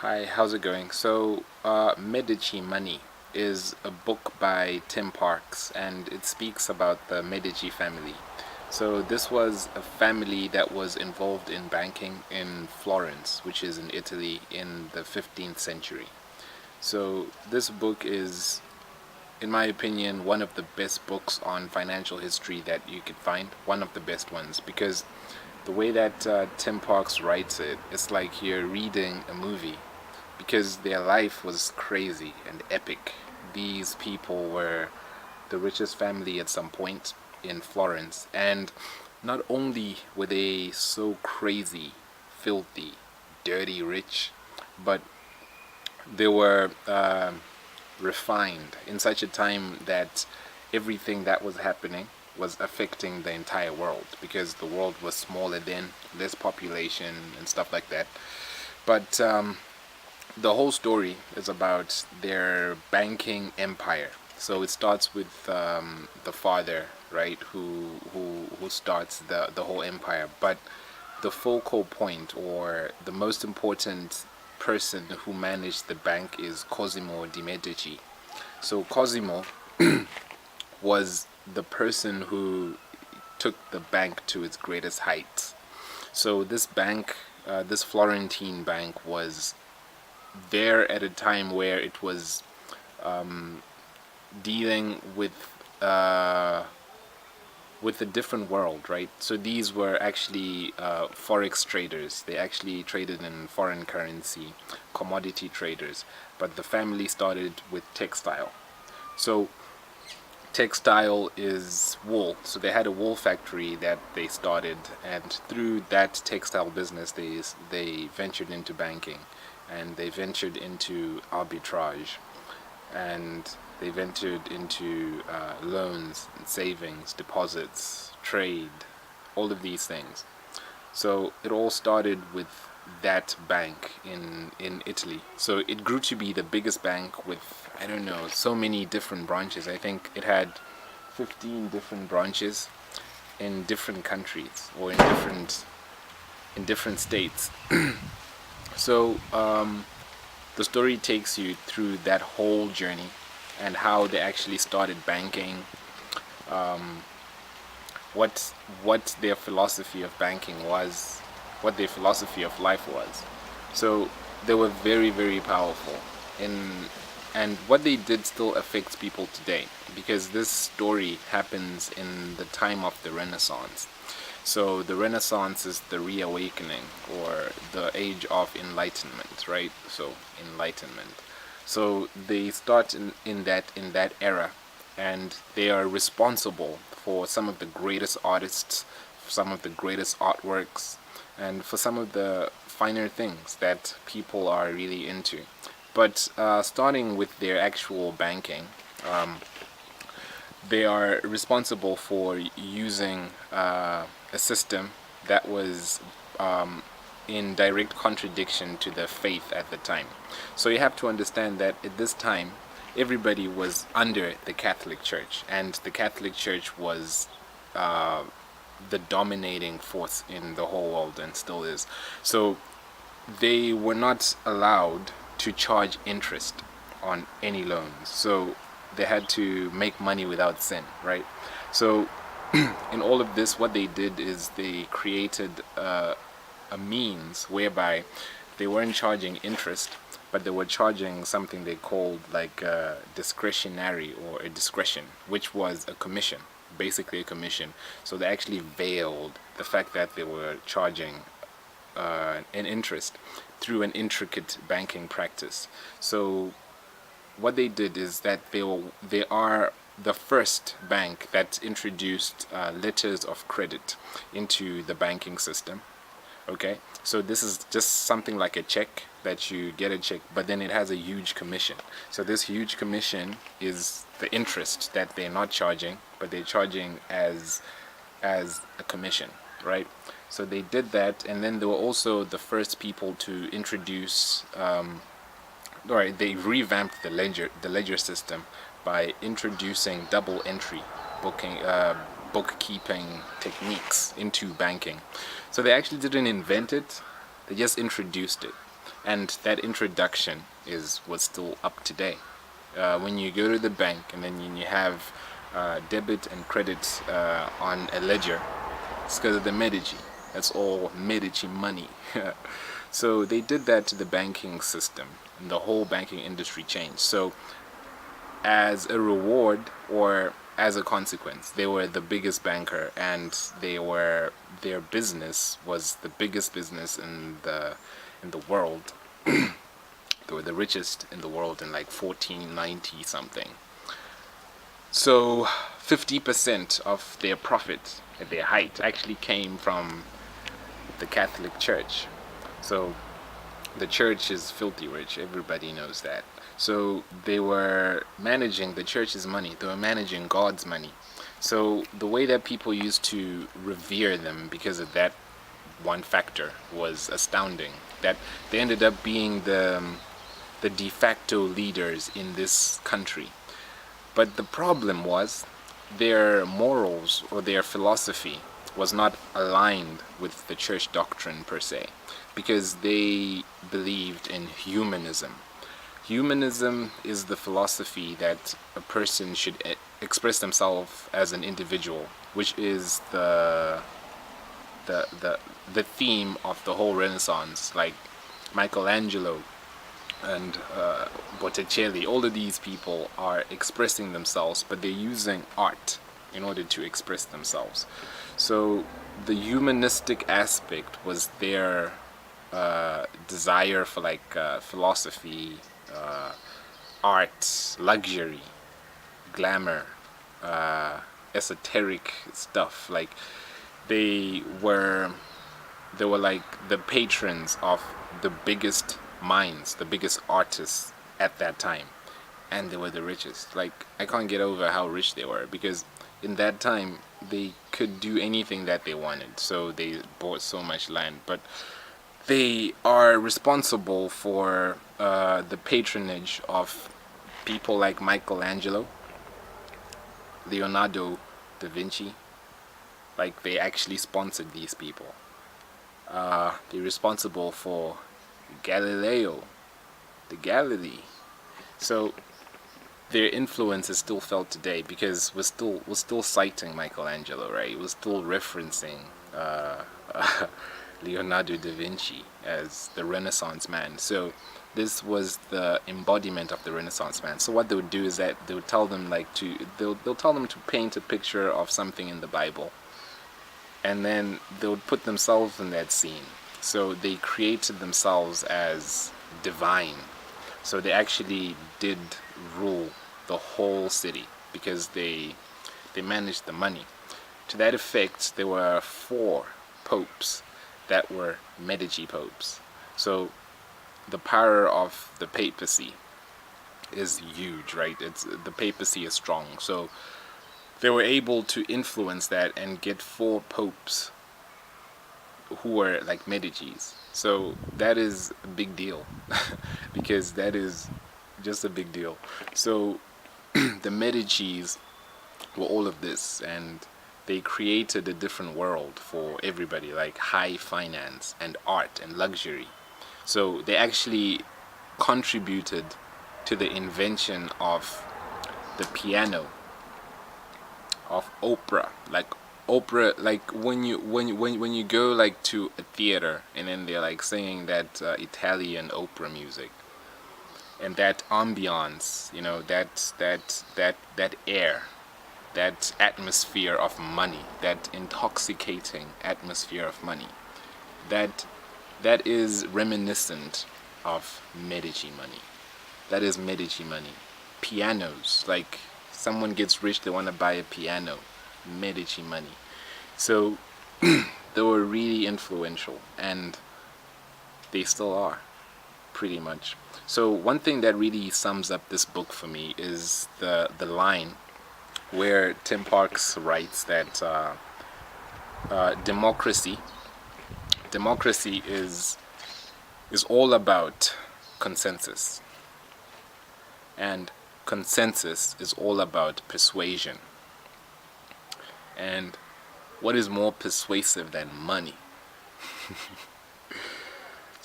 Hi, how's it going? Medici Money is a book by Tim Parks, and it speaks about the Medici family. So, this was a family that was involved in banking in Florence, which is in Italy, in the 15th century. So, this book is, in my opinion, one of the best books on financial history that you could find. One of the best ones, because the way that Tim Parks writes it, it's like you're reading a movie because their life was crazy and epic. These people were the richest family at some point in Florence, and not only were they so crazy, filthy, dirty rich, but they were refined in such a time that everything that was happening was affecting the entire world because the world was smaller then, less population and stuff like that. But the whole story is about their banking empire. So it starts with the father, right, who starts the whole empire. But the focal point or the most important person who managed the bank is Cosimo di Medici. So Cosimo was the person who took the bank to its greatest heights. So this bank, this Florentine bank, was there at a time where it was dealing with a different world, right? So these were actually forex traders. They actually traded in foreign currency, commodity traders. But the family started with textile. So textile is wool. So they had a wool factory that they started, and through that textile business, they ventured into banking, and they ventured into arbitrage, and they ventured into loans, and savings, deposits, trade, all of these things. So it all started with that bank in Italy. So it grew to be the biggest bank with, I don't know, so many different branches. I think it had 15 different branches in different countries or in different states. So the story takes you through that whole journey and how they actually started banking, what their philosophy of banking was, what their philosophy of life was. So they were very, very powerful in, and what they did still affects people today because this story happens in the time of the Renaissance. So the Renaissance is the reawakening or the age of enlightenment, right? So enlightenment. So they start in that era, and they are responsible for some of the greatest artists, some of the greatest artworks, and for some of the finer things that people are really into. But starting with their actual banking, they are responsible for using a system that was in direct contradiction to the faith at the time. So you have to understand that at this time, everybody was under the Catholic Church, and the Catholic Church was the dominating force in the whole world and still is. So they were not allowed to charge interest on any loans. So they had to make money without sin, right? So in all of this, what they did is they created a means whereby they weren't charging interest, but they were charging something they called like a discretionary or a discretion, which was a commission, basically a commission. So they actually veiled the fact that they were charging an interest through an intricate banking practice. So what they did is that they are the first bank that introduced letters of credit into the banking system. Okay, so this is just something like a check that you get a check, but then it has a huge commission. So this huge commission is the interest that they're not charging, but they're charging as a commission, right? So they did that, and then they were also the first people to introduce. Right, they revamped the ledger system by introducing double entry booking bookkeeping techniques into banking. So they actually didn't invent it; they just introduced it. And that introduction is what's still up today. When you go to the bank and then you have debit and credit on a ledger, it's because of the Medici. That's all Medici money. So they did that to the banking system, and the whole banking industry changed. So as a reward or as a consequence, they were the biggest banker, and their business was the biggest business in the world. They were the richest in the world in like 1490 something. So 50% of their profit at their height actually came from the Catholic Church. So the church is filthy rich, everybody knows that. So they were managing the church's money, they were managing God's money. So the way that people used to revere them because of that one factor was astounding. That they ended up being the de facto leaders in this country. But the problem was their morals or their philosophy was not aligned with the church doctrine per se, because they believed in humanism. Humanism is the philosophy that a person should express themselves as an individual, which is the theme of the whole Renaissance. Like Michelangelo and Botticelli, all of these people are expressing themselves, but they're using art in order to express themselves. So the humanistic aspect was their desire for like philosophy, art, luxury, glamour, esoteric stuff. Like they were like the patrons of the biggest minds, the biggest artists at that time, and they were the richest. Like I can't get over how rich they were, because in that time they could do anything that they wanted, so they bought so much land. But they are responsible for the patronage of people like Michelangelo, Leonardo da Vinci. Like they actually sponsored these people. They're responsible for Galileo, the Galilee. So their influence is still felt today, because we're still citing Michelangelo, right? We're still referencing Leonardo da Vinci as the Renaissance man. So this was the embodiment of the Renaissance man. So what they would do is that they would tell them they'll tell them to paint a picture of something in the Bible, and then they would put themselves in that scene. So they created themselves as divine. So they actually did rule the whole city, because they managed the money. To that effect, there were 4 popes that were Medici popes. So the power of the papacy is huge, right? The papacy is strong. So they were able to influence that and get 4 popes who were like Medici's. So that is a big deal because that is just a big deal. So the Medici's were all of this, and they created a different world for everybody, like high finance and art and luxury. So they actually contributed to the invention of the piano, of opera. Like opera, like when you go like to a theater and then they're like singing that Italian opera music, and that ambiance, you know, that air, that atmosphere of money, that intoxicating atmosphere of money, that is reminiscent of Medici money. That is Medici money. Pianos, like someone gets rich, they want to buy a piano. Medici money. So they were really influential, and they still are, pretty much. So one thing that really sums up this book for me is the line where Tim Parks writes that democracy is all about consensus, and consensus is all about persuasion. And what is more persuasive than money?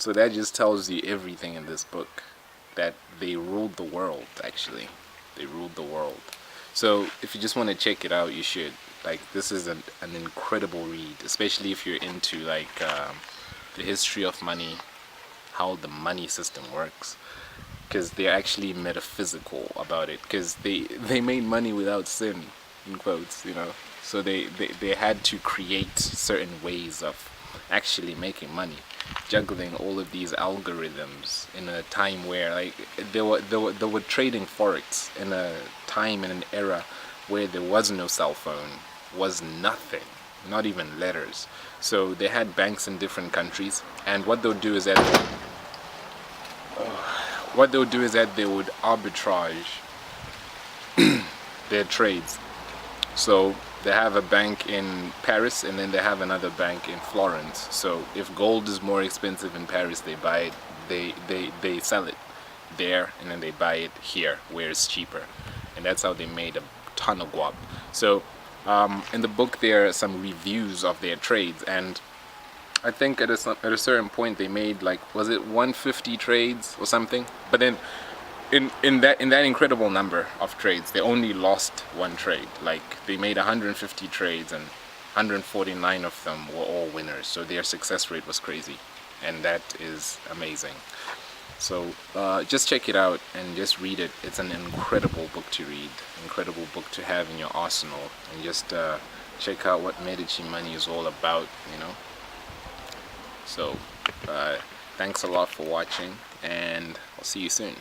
So that just tells you everything in this book, that they ruled the world. Actually, they ruled the world. So if you just want to check it out, you should. Like, this is an incredible read, especially if you're into like the history of money, how the money system works, because they're actually metaphysical about it, because they made money without sin, in quotes, you know. So they had to create certain ways of actually making money, juggling all of these algorithms in a time where, like, they were trading forex in a time, in an era where there was no cell phone, was nothing, not even letters. So they had banks in different countries, and what they'll do is that they would arbitrage their trades. So they have a bank in Paris, and then they have another bank in Florence. So if gold is more expensive in Paris, they buy it, they sell it there, and then they buy it here where it's cheaper. And that's how they made a ton of guap. So in the book there are some reviews of their trades, and I think at a certain point they made, like, was it 150 trades or something? But then in that incredible number of trades, they only lost one trade. Like, they made 150 trades, and 149 of them were all winners. So their success rate was crazy, and that is amazing. So just check it out and just read it. It's an incredible book to read, incredible book to have in your arsenal, and just check out what Medici money is all about, you know. So thanks a lot for watching, and I'll see you soon.